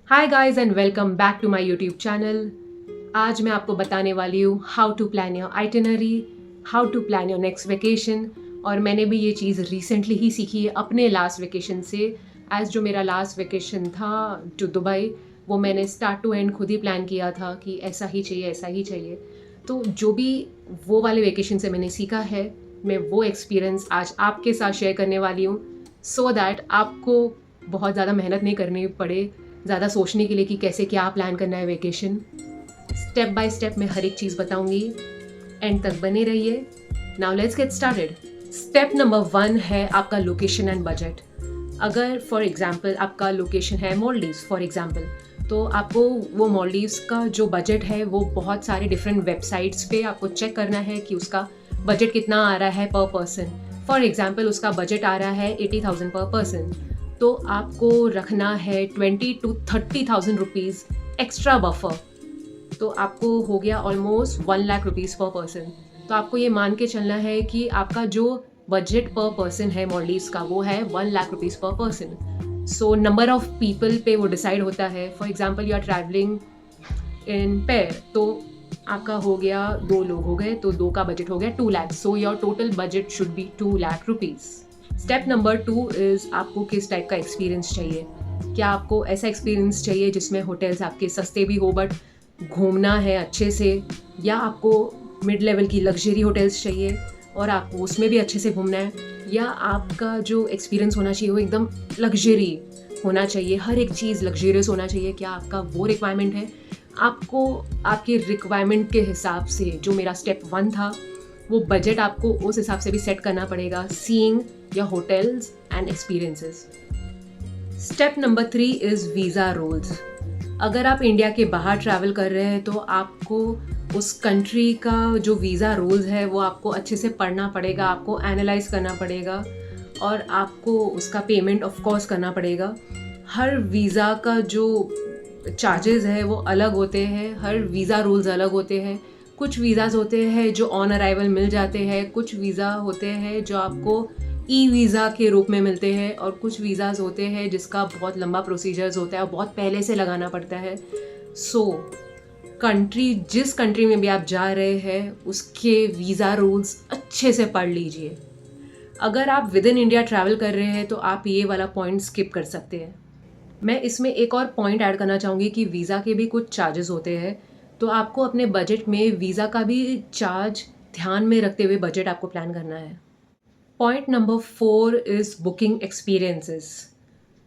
Hi guys and welcome back to my YouTube channel. आज मैं आपको बताने वाली हूँ how to plan your itinerary, how to plan your next vacation. और मैंने भी ये चीज़ रिसेंटली ही सीखी है अपने लास्ट वेकेशन से। एज जो मेरा लास्ट वेकेशन था टू दुबई, वो मैंने स्टार्ट टू एंड खुद ही प्लान किया था कि ऐसा ही चाहिए, ऐसा ही चाहिए। तो जो भी वो वाले वेकेशन से मैंने सीखा है, मैं वो एक्सपीरियंस आज आपके साथ शेयर करने वाली हूँ, सो दैट आपको बहुत ज़्यादा मेहनत नहीं करनी पड़े ज़्यादा सोचने के लिए कि कैसे क्या प्लान करना है वेकेशन। स्टेप बाय स्टेप मैं हर एक चीज़ बताऊंगी, एंड तक बने रहिए। Now let's get started. Step number 1 है आपका लोकेशन एंड बजट। अगर फॉर एग्जांपल आपका लोकेशन है मालदीव्स फॉर एग्जांपल, तो आपको वो मालदीव्स का जो बजट है वो बहुत सारे डिफरेंट वेबसाइट्स पे आपको चेक करना है कि उसका बजट कितना आ रहा है पर पर्सन। फॉर एग्जांपल उसका बजट आ रहा है 80,000 पर पर्सन, तो आपको रखना है 20 to 30,000 रुपीज़ एक्स्ट्रा बफर। तो आपको हो गया almost 1 lakh rupees per person. तो आपको ये मान के चलना है कि आपका जो बजट पर पर्सन है मालदीव्स का वो है 1 lakh rupees per person. So number of people पे वो डिसाइड होता है। For example you are travelling in pair, तो आपका हो गया 2 लोग हो गए, तो 2 का बजट हो गया 2 lakh. So your total budget should be 2 lakh rupees. Step number 2 is आपको किस टाइप का एक्सपीरियंस चाहिए। क्या आपको ऐसा एक्सपीरियंस चाहिए जिसमें होटल्स आपके सस्ते भी हो बट घूमना है अच्छे से, या आपको मिड लेवल की लग्जरी होटल्स चाहिए और आपको उसमें भी अच्छे से घूमना है, या आपका जो एक्सपीरियंस होना चाहिए वो एकदम लग्जरी होना चाहिए, हर एक चीज़ लग्जरियस होना चाहिए। क्या आपका वो रिक्वायरमेंट है? आपको आपके रिक्वायरमेंट के हिसाब से जो मेरा स्टेप 1 था, वो बजट आपको उस हिसाब से भी सेट करना पड़ेगा, सीइंग या hotels and experiences. Step number 3 is visa rules. अगर आप इंडिया के बाहर ट्रैवल कर रहे हैं तो आपको उस कंट्री का जो वीज़ा रूल्स है वो आपको अच्छे से पढ़ना पड़ेगा, आपको एनालाइज करना पड़ेगा और आपको उसका पेमेंट ऑफ कोर्स करना पड़ेगा। हर वीज़ा का जो चार्जेस है वो अलग होते हैं, हर वीज़ा रूल्स अलग होते हैं। कुछ वीज़ाज़ होते हैं जो ऑन अराइवल मिल जाते हैं, कुछ वीज़ा होते हैं जो आपको ई वीज़ा के रूप में मिलते हैं, और कुछ वीज़ाज़ होते हैं जिसका बहुत लंबा प्रोसीजर्स होता है और बहुत पहले से लगाना पड़ता है। सो कंट्री, जिस कंट्री में भी आप जा रहे हैं उसके वीज़ा रूल्स अच्छे से पढ़ लीजिए। अगर आप विद इन इंडिया ट्रैवल कर रहे हैं तो आप ये वाला पॉइंट स्किप कर सकते हैं। मैं इसमें एक और पॉइंट ऐड करना चाहूँगी कि वीज़ा के भी कुछ चार्जेस होते हैं, तो आपको अपने बजट में वीज़ा का भी चार्ज ध्यान में रखते हुए बजट आपको प्लान करना है। Point number 4 is booking experiences.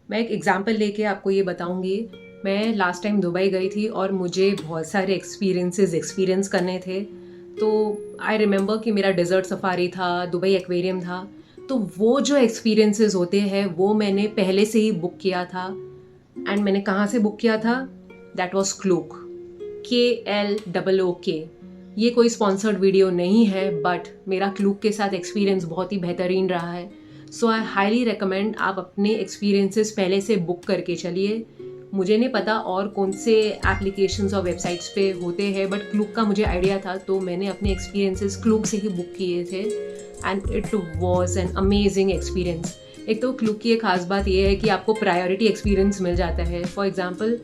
मैं एक एग्जांपल लेके आपको ये बताऊंगी। मैं लास्ट टाइम दुबई गई थी और मुझे बहुत सारे एक्सपीरियंस करने थे। तो आई रिमेंबर कि मेरा डेजर्ट सफारी था, दुबई एक्वेरियम था। तो वो जो एक्सपीरियंसेस होते हैं वो मैंने पहले से ही बुक किया था। एंड मैंने कहाँ से बुक किया था? That was Klook, KLOOK। ये कोई स्पॉन्सर्ड वीडियो नहीं है, बट मेरा क्लूक के साथ एक्सपीरियंस बहुत ही बेहतरीन रहा है। सो आई हाईली रिकमेंड आप अपने एक्सपीरियंसेस पहले से बुक करके चलिए। मुझे नहीं पता और कौन से एप्लीकेशंस और वेबसाइट्स पे होते हैं, बट क्लूक का मुझे आइडिया था, तो मैंने अपने एक्सपीरियंसेस क्लूक से ही बुक किए थे and it was an amazing experience. एक तो क्लूक की एक खास बात यह है कि आपको प्रायोरिटी एक्सपीरियंस मिल जाता है। फॉर एग्जाम्पल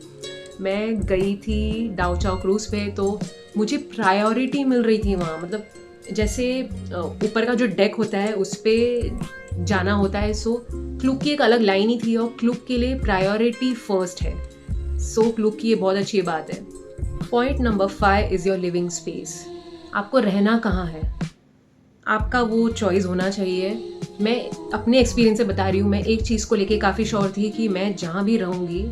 मैं गई थी डाउ चाओ क्रूज़ पे, तो मुझे प्रायोरिटी मिल रही थी वहाँ। मतलब जैसे ऊपर का जो डेक होता है उस पर जाना होता है, सो क्लूक की एक अलग लाइन ही थी और क्लूक के लिए प्रायोरिटी फर्स्ट है। सो क्लूक की ये बहुत अच्छी बात है। Point number 5 is your living space. आपको रहना कहाँ है, आपका वो चॉइस होना चाहिए। मैं अपने एक्सपीरियंस से बता रही हूँ। मैं एक चीज़ को लेके काफ़ी श्योर थी कि मैं जहाँ भी रहूँगी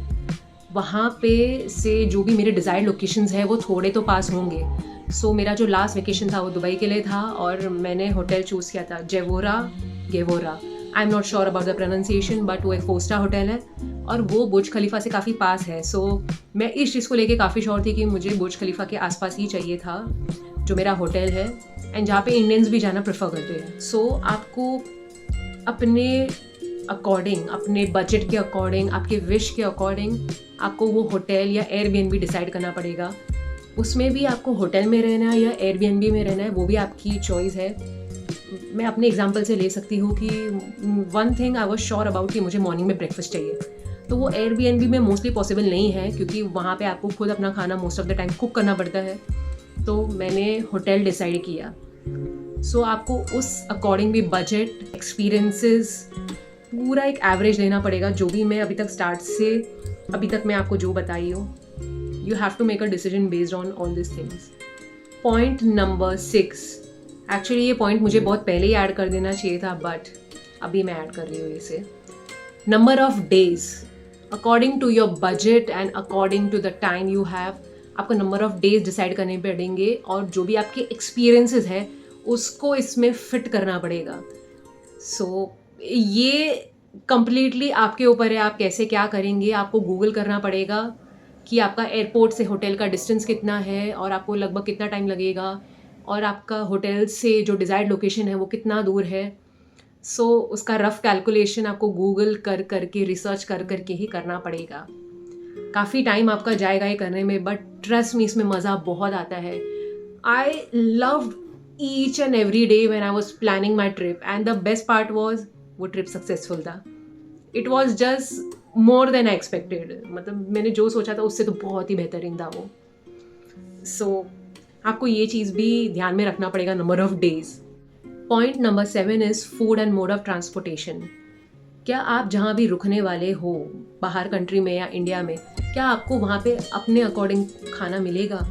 वहाँ पे से जो भी मेरे डिज़ायर्ड लोकेशंस हैं वो थोड़े तो पास होंगे। सो मेरा जो लास्ट वेकेशन था वो दुबई के लिए था और मैंने होटल चूज़ किया था गेवोरा। I am not sure about the pronunciation, but वो एक 4 स्टार होटल है और वो बुर्ज खलीफा से काफ़ी पास है। सो मैं इस चीज़ को लेके काफ़ी श्योर थी कि मुझे बुर्ज खलीफा के आसपास ही चाहिए था जो मेरा होटल है, एंड जहाँ पे इंडियंस भी जाना प्रेफर करते हैं। सो आपको अपने अकॉर्डिंग, अपने बजट के अकॉर्डिंग, आपके विश के अकॉर्डिंग आपको वो होटल या एयरबीएनबी डिसाइड करना पड़ेगा। उसमें भी आपको होटल में रहना है या एयरबीएनबी में रहना है, वो भी आपकी चॉइस है। मैं अपने एग्जांपल से ले सकती हूँ कि one thing I was sure about कि मुझे मॉर्निंग में ब्रेकफास्ट चाहिए। तो वो एयरबीएनबी में मोस्टली पॉसिबल नहीं है, क्योंकि वहाँ पे आपको खुद अपना खाना most of the time cook करना पड़ता है। तो मैंने होटल डिसाइड किया। सो आपको उस अकॉर्डिंग भी बजट, एक्सपीरियंसेस, पूरा एक एवरेज लेना पड़ेगा। जो भी मैं अभी तक स्टार्ट से अभी तक मैं आपको जो बताई हूँ, you have to make a decision based on all this things. Point number 6, actually ये पॉइंट मुझे बहुत पहले ही ऐड कर देना चाहिए था, बट अभी मैं ऐड कर रही हूँ इसे। Number of days, according to your budget and according to the time you have, आपको नंबर ऑफ डेज डिसाइड करने पड़ेंगे, और जो भी आपके एक्सपीरियंसेस है उसको इसमें फिट करना पड़ेगा। सो ये कंप्लीटली आपके ऊपर है, आप कैसे क्या करेंगे। आपको गूगल करना पड़ेगा कि आपका एयरपोर्ट से होटल का डिस्टेंस कितना है और आपको लगभग कितना टाइम लगेगा, और आपका होटल से जो डिज़ायर्ड लोकेशन है वो कितना दूर है। सो उसका रफ़ कैलकुलेशन आपको गूगल कर करके, रिसर्च कर करके ही करना पड़ेगा। काफ़ी टाइम आपका जाएगा ये करने में, बट ट्रस्ट मी, इसमें मज़ा बहुत आता है। I loved each and every day when I was planning my trip, and the best part was वो ट्रिप सक्सेसफुल था। It was just more than I expected, मतलब मैंने जो सोचा था उससे तो बहुत ही बेहतरीन था वो। सो आपको ये चीज़ भी ध्यान में रखना पड़ेगा, number of days. Point number 7 is food and mode of transportation. क्या आप जहाँ भी रुकने वाले हो, बाहर कंट्री में या इंडिया में, क्या आपको वहाँ पे अपने अकॉर्डिंग खाना मिलेगा?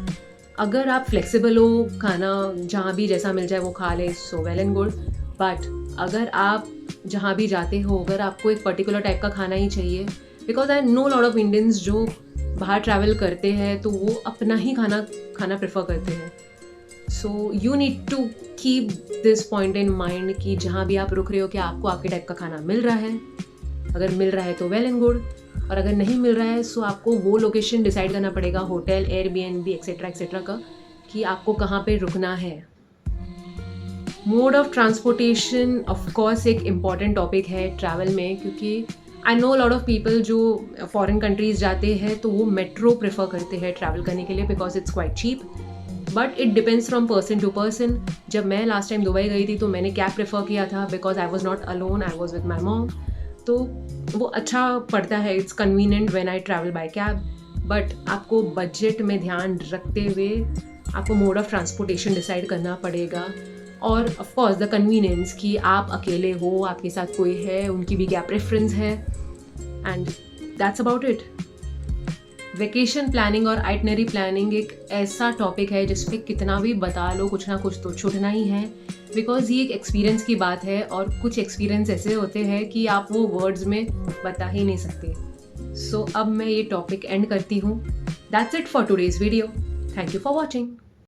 अगर आप फ्लेक्सिबल हो, खाना जहाँ भी जैसा मिल जाए वो खा ले, so well and good. But अगर आप जहाँ भी जाते हो, अगर आपको एक पर्टिकुलर टाइप का खाना ही चाहिए, because I know lot of Indians जो बाहर ट्रैवल करते हैं तो वो अपना ही खाना प्रेफर करते हैं। So you need to keep this point in mind कि जहाँ भी आप रुक रहे हो, क्या आपको आपके टाइप का खाना मिल रहा है। अगर मिल रहा है तो वेल एंड गुड, और अगर नहीं मिल रहा है सो आपको वो लोकेशन डिसाइड करना पड़ेगा, होटल, एयरबीएनबी एक्सेट्रा एक्सेट्रा का, कि आपको कहाँ पे रुकना है। Mode of transportation of course एक इम्पॉर्टेंट टॉपिक है ट्रैवल में, क्योंकि I know lot of people जो फॉरेन कंट्रीज़ जाते हैं तो वो मेट्रो प्रेफर करते हैं ट्रैवल करने के लिए, because it's quite cheap. But it depends from person to person. जब मैं लास्ट टाइम दुबई गई थी तो मैंने कैब प्रेफर किया था, because I was not alone, I was with my mom. तो वो अच्छा पड़ता है, it's convenient when I travel by cab. But आपको बजट में ध्यान रखते हुए आपको मोड ऑफ ट्रांसपोर्टेशन डिसाइड करना पड़ेगा, और ऑफ कोर्स द कन्वीनियंस कि आप अकेले हो, आपके साथ कोई है, उनकी भी क्या प्रेफरेंस है, and that's about it. Vacation planning और आइटनरी प्लानिंग एक ऐसा टॉपिक है जिस पे कितना भी बता लो, कुछ ना कुछ तो छूटना ही है, बिकॉज ये एक एक्सपीरियंस की बात है, और कुछ एक्सपीरियंस ऐसे होते हैं कि आप वो वर्ड्स में बता ही नहीं सकते। सो अब मैं ये टॉपिक एंड करती हूँ। That's it for today's video. Thank you for watching.